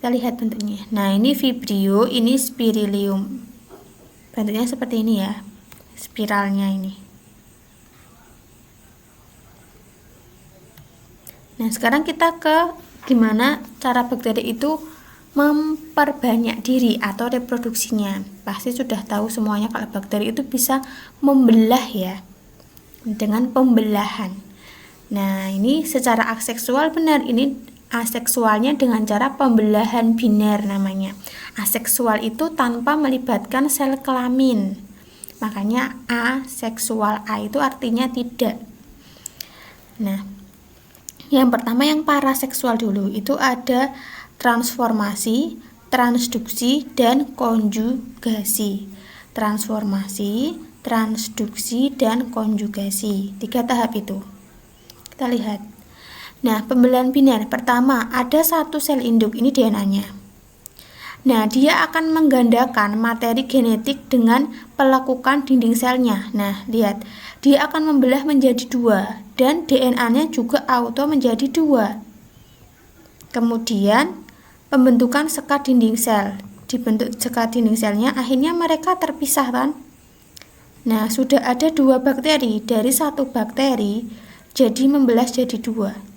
Kita lihat bentuknya. Nah, ini Vibrio, ini Spirillum. Bentuknya seperti ini ya, spiralnya ini. Nah, sekarang kita ke gimana cara bakteri itu memperbanyak diri atau reproduksinya. Pasti sudah tahu semuanya kalau bakteri itu bisa membelah ya, dengan pembelahan. Nah, ini secara aseksual benar, ini aseksualnya dengan cara pembelahan biner namanya. Aseksual itu tanpa melibatkan sel kelamin, makanya aseksual. A itu artinya tidak. Nah, yang pertama yang paraseksual dulu, itu ada transformasi, transduksi, dan konjugasi. Transformasi, transduksi, dan konjugasi, 3 tahap itu. Kita lihat. Nah, pembelahan biner pertama ada satu sel induk, ini DNA-nya. Nah, dia akan menggandakan materi genetik dengan pelekukan dinding selnya. Nah, lihat, dia akan membelah menjadi 2 dan DNA-nya juga auto menjadi 2. Kemudian pembentukan sekat dinding sel. Dibentuk sekat dinding selnya, akhirnya mereka terpisah kan? Nah, sudah ada 2 bakteri, dari 1 bakteri jadi membelah jadi 2.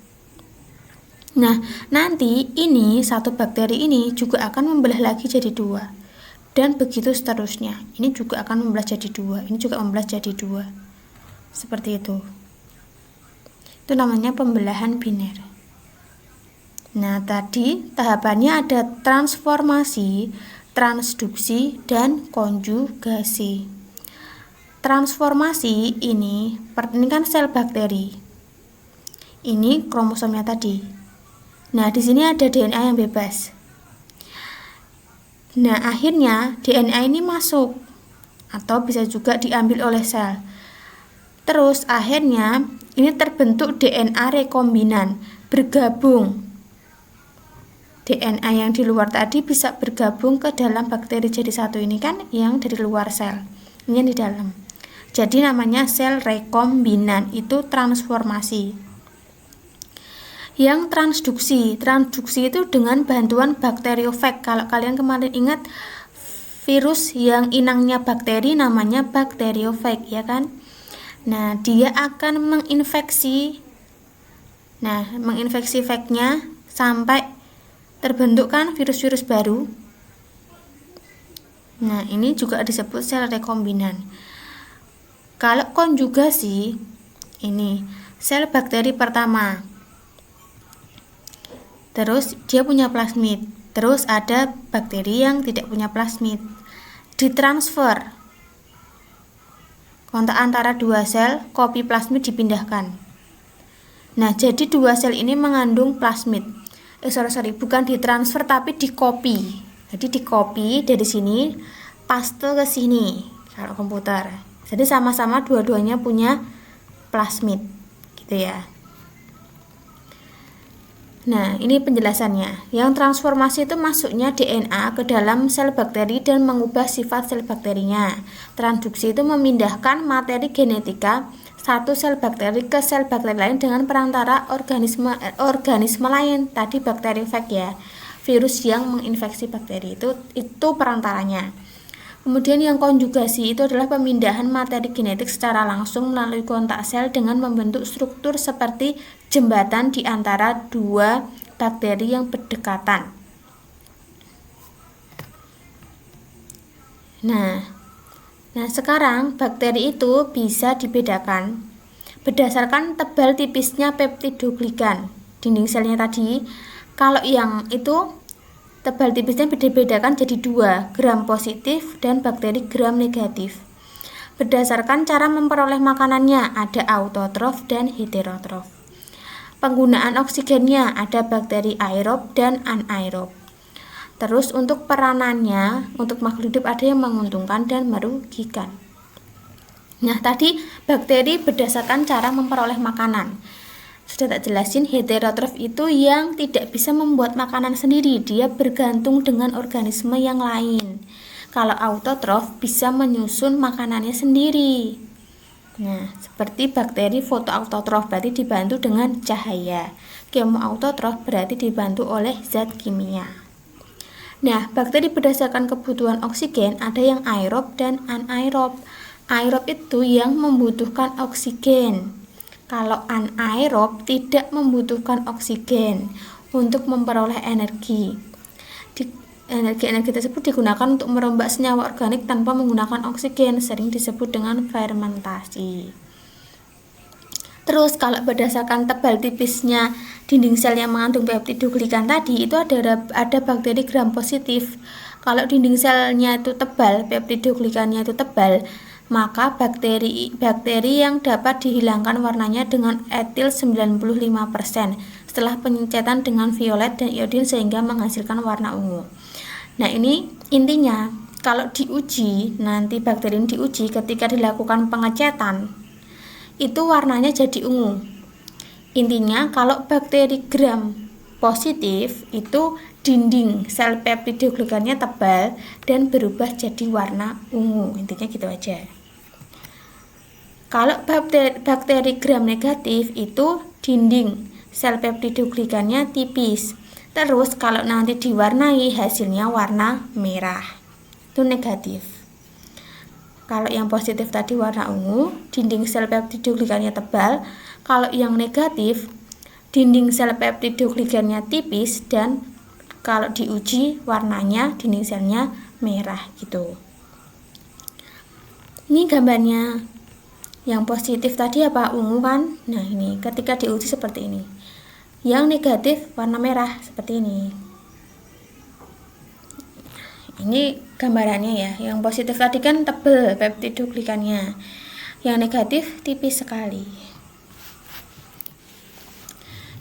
Nah, nanti ini 1 bakteri ini juga akan membelah lagi jadi 2. Dan begitu seterusnya. Ini juga akan membelah jadi 2, ini juga membelah jadi 2. Seperti itu. Itu namanya pembelahan biner. Nah, tadi tahapannya ada transformasi, transduksi, dan konjugasi. Transformasi ini kan sel bakteri. Ini kromosomnya tadi. Nah, di sini ada DNA yang bebas. Nah, akhirnya DNA ini masuk atau bisa juga diambil oleh sel. Terus akhirnya ini terbentuk DNA rekombinan, bergabung. DNA yang di luar tadi bisa bergabung ke dalam bakteri jadi satu, ini kan yang dari luar sel. Ini yang di dalam. Jadi namanya sel rekombinan, itu transformasi. Yang transduksi itu dengan bantuan bakteriofag. Kalau kalian kemarin ingat virus yang inangnya bakteri namanya bakteriofag ya kan. Nah, dia akan menginfeksi fagnya sampai terbentuk kan virus-virus baru. Nah, ini juga disebut sel rekombinan. Kalau konjugasi, ini sel bakteri pertama, terus dia punya plasmid, terus ada bakteri yang tidak punya plasmid, ditransfer kontak antara 2 sel, kopi plasmid dipindahkan. Nah, jadi 2 sel ini mengandung plasmid. Bukan ditransfer tapi dikopi. Jadi dikopi dari sini, paste ke sini kalau komputer. Jadi sama-sama dua-duanya punya plasmid, gitu ya. Nah, ini penjelasannya. Yang transformasi itu masuknya DNA ke dalam sel bakteri dan mengubah sifat sel bakterinya. Transduksi itu memindahkan materi genetika satu sel bakteri ke sel bakteri lain dengan perantara organisme lain. Tadi bakteriofag ya. Virus yang menginfeksi bakteri itu perantaranya. Kemudian yang konjugasi itu adalah pemindahan materi genetik secara langsung melalui kontak sel dengan membentuk struktur seperti jembatan di antara 2 bakteri yang berdekatan. Nah, sekarang bakteri itu bisa dibedakan berdasarkan tebal tipisnya peptidoglikan dinding selnya tadi. Kalau yang itu tebal tipisnya dibedakan jadi 2, gram positif dan bakteri gram negatif. Berdasarkan cara memperoleh makanannya, ada autotrof dan heterotrof. Penggunaan oksigennya, ada bakteri aerob dan anaerob. Terus untuk peranannya, untuk makhluk hidup ada yang menguntungkan dan merugikan. Nah, tadi bakteri berdasarkan cara memperoleh makanan. Sudah tak jelasin, heterotrof itu yang tidak bisa membuat makanan sendiri, dia bergantung dengan organisme yang lain. Kalau autotrof bisa menyusun makanannya sendiri. Nah, seperti bakteri fotoautotrof berarti dibantu dengan cahaya. Kemoautotrof berarti dibantu oleh zat kimia. Nah, bakteri berdasarkan kebutuhan oksigen ada yang aerob dan anaerob. Aerob itu yang membutuhkan oksigen. Kalau anaerob tidak membutuhkan oksigen untuk memperoleh energi. Energi tersebut digunakan untuk merombak senyawa organik tanpa menggunakan oksigen, sering disebut dengan fermentasi. Terus kalau berdasarkan tebal tipisnya dinding sel yang mengandung peptidoglikan tadi, itu ada bakteri gram positif. Kalau dinding selnya itu tebal, peptidoglikannya itu tebal, maka bakteri yang dapat dihilangkan warnanya dengan etil 95% setelah penyencetan dengan violet dan iodin sehingga menghasilkan warna ungu. Nah, ini intinya kalau diuji, nanti bakteri ini diuji ketika dilakukan pengecetan, itu warnanya jadi ungu. Intinya kalau bakteri gram positif itu dinding sel peptidoglikannya tebal dan berubah jadi warna ungu. Intinya gitu aja. Kalau bakteri gram negatif itu dinding sel peptidoglikannya tipis. Terus kalau nanti diwarnai hasilnya warna merah. Itu negatif. Kalau yang positif tadi warna ungu, dinding sel peptidoglikannya tebal. Kalau yang negatif, dinding sel peptidoglikannya tipis dan kalau diuji warnanya dinding selnya merah gitu. Ini gambarnya. Yang positif tadi apa? Ungu kan? Nah, ini ketika diuji seperti ini. Yang negatif warna merah seperti ini. Ini gambarannya ya. Yang positif tadi kan tebal peptidoglikannya. Yang negatif tipis sekali.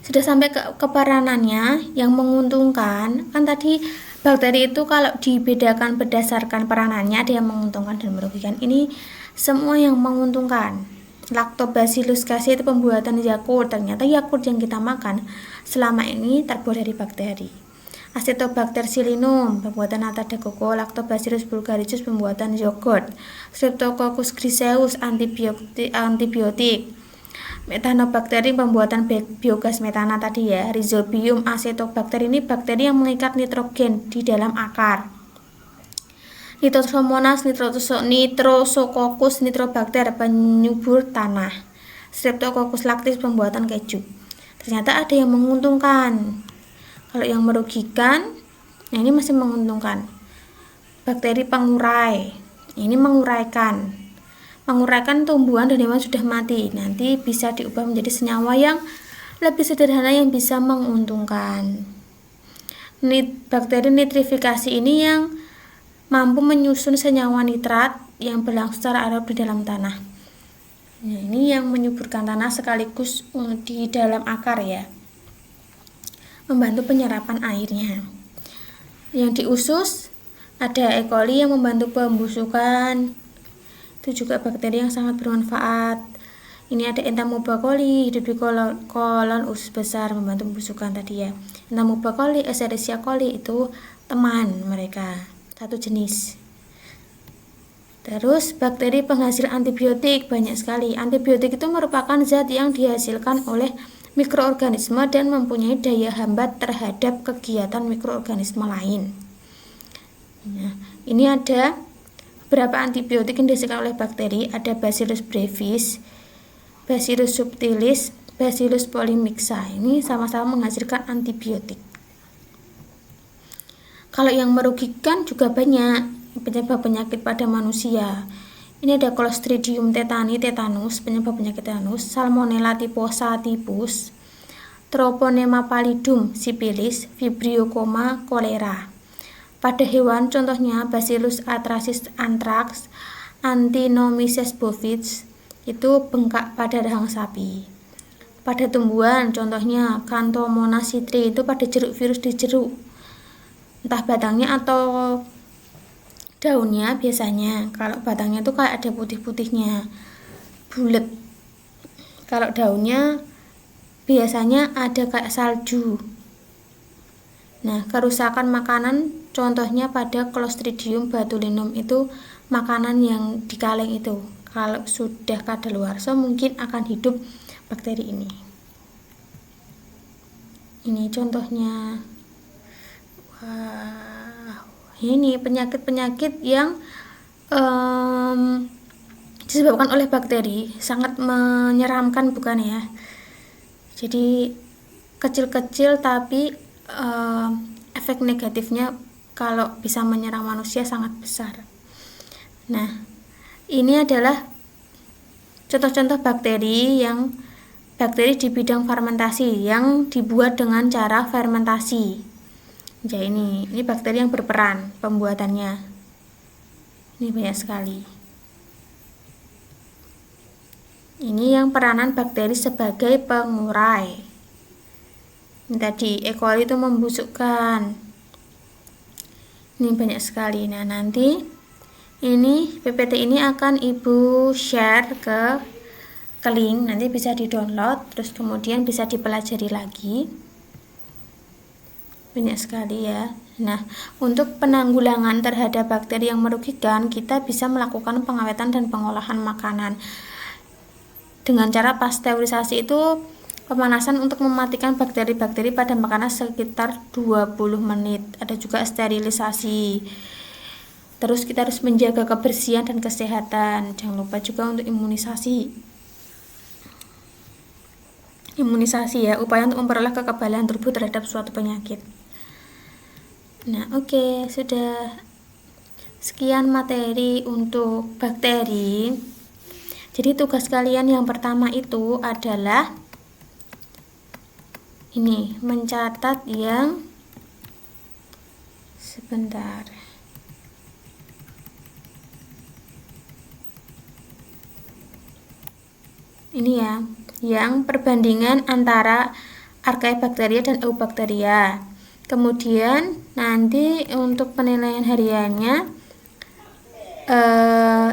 Sudah sampai ke peranannya yang menguntungkan. Kan tadi bakteri itu kalau dibedakan berdasarkan peranannya ada yang menguntungkan dan merugikan. Ini semua yang menguntungkan. Lactobacillus casei itu pembuatan Yakult. Ternyata Yakult yang kita makan selama ini terbuat dari bakteri. Acetobacter sillinum pembuatan nata de coco. Lactobacillus bulgaricus pembuatan yogurt. Streptococcus griseus antibiotik. Methanobacter pembuatan biogas metana tadi ya. Rhizobium acetobacter ini bakteri yang mengikat nitrogen di dalam akar. Nitrosomonas nitrosococcus nitrobacter penyubur tanah. Streptococcus lactis pembuatan keju. Ternyata ada yang menguntungkan. Kalau yang merugikan, nah ini masih menguntungkan. Bakteri pengurai. Ini menguraikan tumbuhan dan hewan sudah mati. Nanti bisa diubah menjadi senyawa yang lebih sederhana yang bisa menguntungkan. Bakteri nitrifikasi ini yang mampu menyusun senyawa nitrat yang berlangsung secara aerob di dalam tanah. Nah, ini yang menyuburkan tanah sekaligus di dalam akar ya. Membantu penyerapan airnya. Yang di usus ada E. coli yang membantu pembusukan. Itu juga bakteri yang sangat bermanfaat. Ini ada Entamoeba coli, hidup di kolon usus besar, membantu pembusukan tadi ya. Entamoeba coli, Escherichia coli itu teman mereka. Satu jenis. Terus bakteri penghasil antibiotik banyak sekali. Antibiotik itu merupakan zat yang dihasilkan oleh mikroorganisme dan mempunyai daya hambat terhadap kegiatan mikroorganisme lain. Nah, ini ada beberapa antibiotik yang dihasilkan oleh bakteri. Ada Bacillus brevis, Bacillus subtilis, Bacillus polymixa. Ini sama-sama menghasilkan antibiotik. Kalau yang merugikan juga banyak penyebab penyakit pada manusia. Ini ada Clostridium tetani, tetanus, penyebab penyakit tetanus, Salmonella typhosa, typhus, Treponema pallidum, sipilis, Vibrio coma, kolera. Pada hewan contohnya Bacillus atrasis anthrax, Antinomyces bovis, itu bengkak pada rahang sapi. Pada tumbuhan contohnya Xanthomonas citri, itu pada jeruk, virus di jeruk. Entah batangnya atau daunnya biasanya. Kalau batangnya tuh kayak ada putih-putihnya, bulat. Kalau daunnya biasanya ada kayak salju. Nah, kerusakan makanan contohnya pada Clostridium botulinum, itu makanan yang di kaleng itu. Kalau sudah kadaluarsa mungkin akan hidup bakteri ini. Ini contohnya. Wah. Ini penyakit-penyakit yang disebabkan oleh bakteri, sangat menyeramkan bukan ya? Jadi kecil-kecil tapi efek negatifnya kalau bisa menyerang manusia sangat besar. Nah, ini adalah contoh-contoh bakteri di bidang fermentasi yang dibuat dengan cara fermentasi. Jadi ini bakteri yang berperan pembuatannya. Ini banyak sekali. Ini yang peranan bakteri sebagai pengurai. Ini tadi E. coli itu membusukkan. Ini banyak sekali. Nah, nanti ini PPT ini akan Ibu share ke link, nanti bisa di-download, terus kemudian bisa dipelajari lagi. Banyak sekali ya. Nah, untuk penanggulangan terhadap bakteri yang merugikan, kita bisa melakukan pengawetan dan pengolahan makanan. Dengan cara pasteurisasi itu pemanasan untuk mematikan bakteri-bakteri pada makanan sekitar 20 menit. Ada juga sterilisasi. Terus kita harus menjaga kebersihan dan kesehatan. Jangan lupa juga untuk imunisasi. Imunisasi ya, upaya untuk memperoleh kekebalan tubuh terhadap suatu penyakit. Nah, oke, sudah sekian materi untuk bakteri. Jadi tugas kalian yang pertama itu adalah ini, mencatat yang sebentar. Ini ya, yang perbandingan antara Archaebacteria dan Eubacteria. Kemudian nanti untuk penilaian hariannya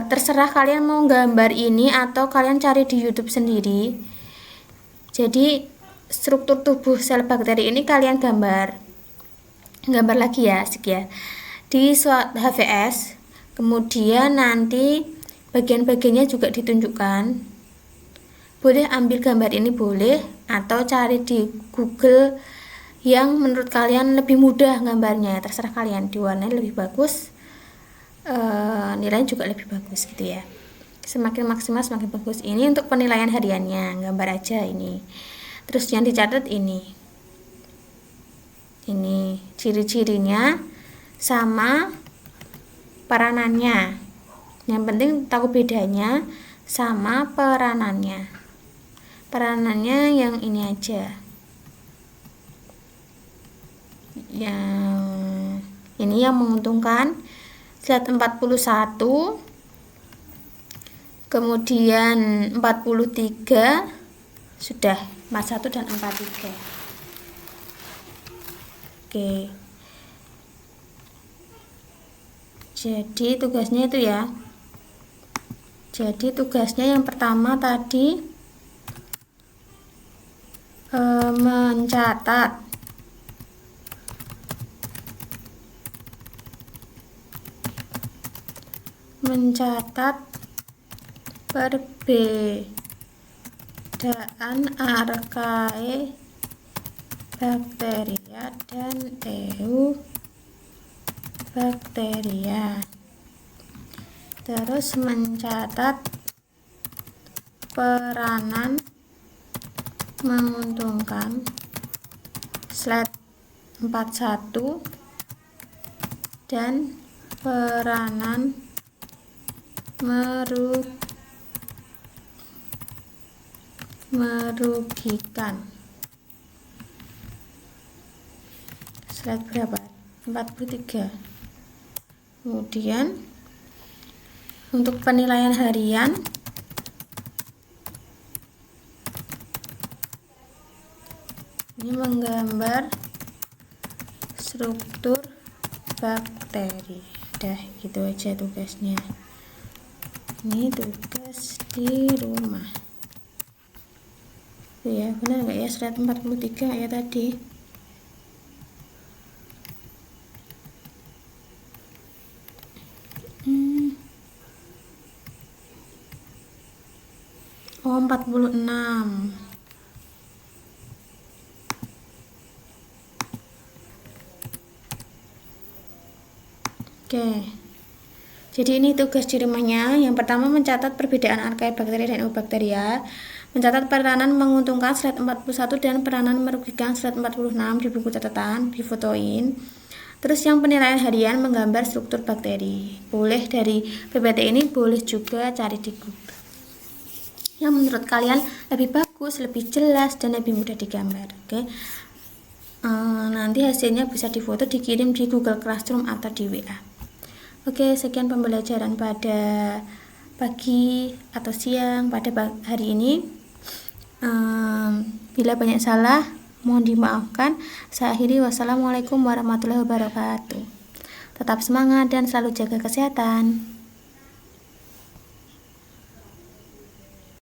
terserah kalian mau gambar ini atau kalian cari di YouTube sendiri. Jadi struktur tubuh sel bakteri ini kalian gambar lagi ya, asik ya, di HVS. Kemudian nanti bagian-bagiannya juga ditunjukkan. Boleh ambil gambar ini boleh, atau cari di Google yang menurut kalian lebih mudah gambarnya, terserah kalian, diwarnai lebih bagus, nilainya juga lebih bagus gitu ya. Semakin maksimal semakin bagus. Ini untuk penilaian hariannya, gambar aja ini. Terus yang dicatat ini ciri-cirinya sama peranannya. Yang penting tahu bedanya sama peranannya. Peranannya yang ini aja. Yang ini yang menguntungkan. Slide 41, kemudian 43, sudah 41 dan 43. Oke. Jadi tugasnya itu ya. Jadi tugasnya yang pertama tadi mencatat perbedaan Archaebacteria dan Eubacteria. Terus mencatat peranan menguntungkan, slide 41, dan peranan merugikan, slide berapa? 43. Kemudian untuk penilaian harian ini menggambar struktur bakteri. Udah gitu aja tugasnya. Ini tugas di rumah. Ya, benar nggak ya, slide 43 ya tadi? Oh, 46. Oke. Jadi ini tugas di rumahnya. Yang pertama mencatat perbedaan archaebakteri dan eubakteria. Mencatat peranan menguntungkan slide 41 dan peranan merugikan slide 46 di buku catatan, difotoin. Terus yang penilaian harian menggambar struktur bakteri. Boleh dari PPT ini, boleh juga cari di Google. Yang menurut kalian lebih bagus, lebih jelas, dan lebih mudah digambar. Oke. Nanti hasilnya bisa difoto, dikirim di Google Classroom atau di WA. Oke, sekian pembelajaran pada pagi atau siang pada hari ini. Bila banyak salah, mohon dimaafkan. Saya akhiri, wassalamualaikum warahmatullahi wabarakatuh. Tetap semangat dan selalu jaga kesehatan.